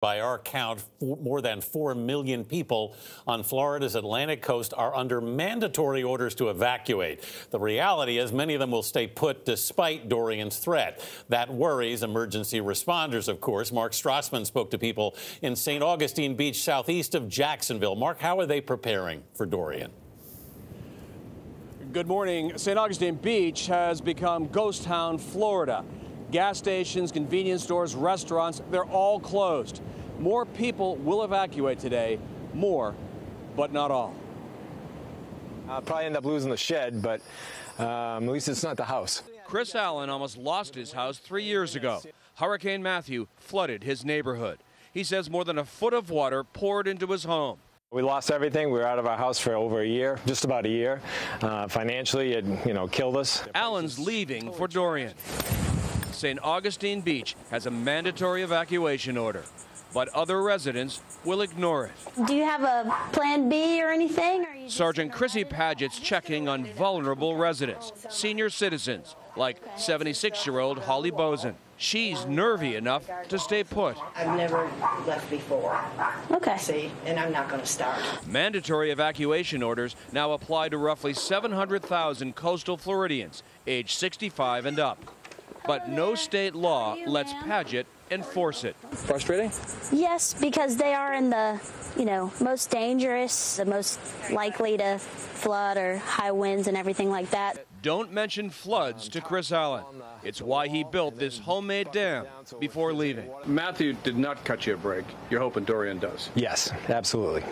By our count, more than 4 million people on Florida's Atlantic coast are under mandatory orders to evacuate. The reality is many of them will stay put despite Dorian's threat. That worries emergency responders, of course. Mark Strassmann spoke to people in St. Augustine Beach, southeast of Jacksonville. Mark, how are they preparing for Dorian? Good morning. St. Augustine Beach has become ghost town Florida. Gas stations, convenience stores, restaurants, they're all closed. More people will evacuate today, more, but not all. I'll probably end up losing the shed, but at least it's not the house. Chris Allen almost lost his house 3 years ago. Hurricane Matthew flooded his neighborhood. He says more than a foot of water poured into his home. We lost everything. We were out of our house for over a year, just about a year. Financially, it killed us. Allen's leaving for Dorian. St. Augustine Beach has a mandatory evacuation order, but other residents will ignore it. Do you have a plan B or anything? Sergeant Chrissy Paget's checking on vulnerable residents, senior citizens, like 76-year-old Holly Bozen. She's nervy enough to stay put. I've never left before. Okay. See, and I'm not going to start. Mandatory evacuation orders now apply to roughly 700,000 coastal Floridians aged 65 and up. But no state law lets Paget enforce it. Frustrating? Yes, because they are in the, most dangerous, the most likely to flood or high winds and everything like that. Don't mention floods to Chris Allen. It's why he built this homemade dam before leaving. Matthew did not cut you a break. You're hoping Dorian does. Yes, absolutely.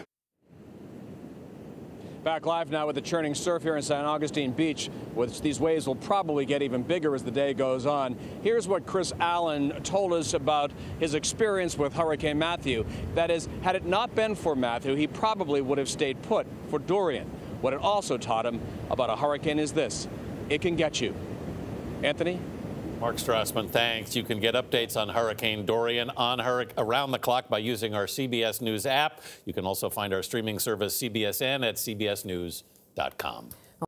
Back live now with the churning surf here in St. Augustine Beach, which these waves will probably get even bigger as the day goes on. Here's what Chris Allen told us about his experience with Hurricane Matthew. That is, had it not been for Matthew, he probably would have stayed put for Dorian. What it also taught him about a hurricane is this: it can get you. Anthony? Mark Strassmann, thanks. You can get updates on Hurricane Dorian around the clock by using our CBS News app. You can also find our streaming service CBSN at cbsnews.com.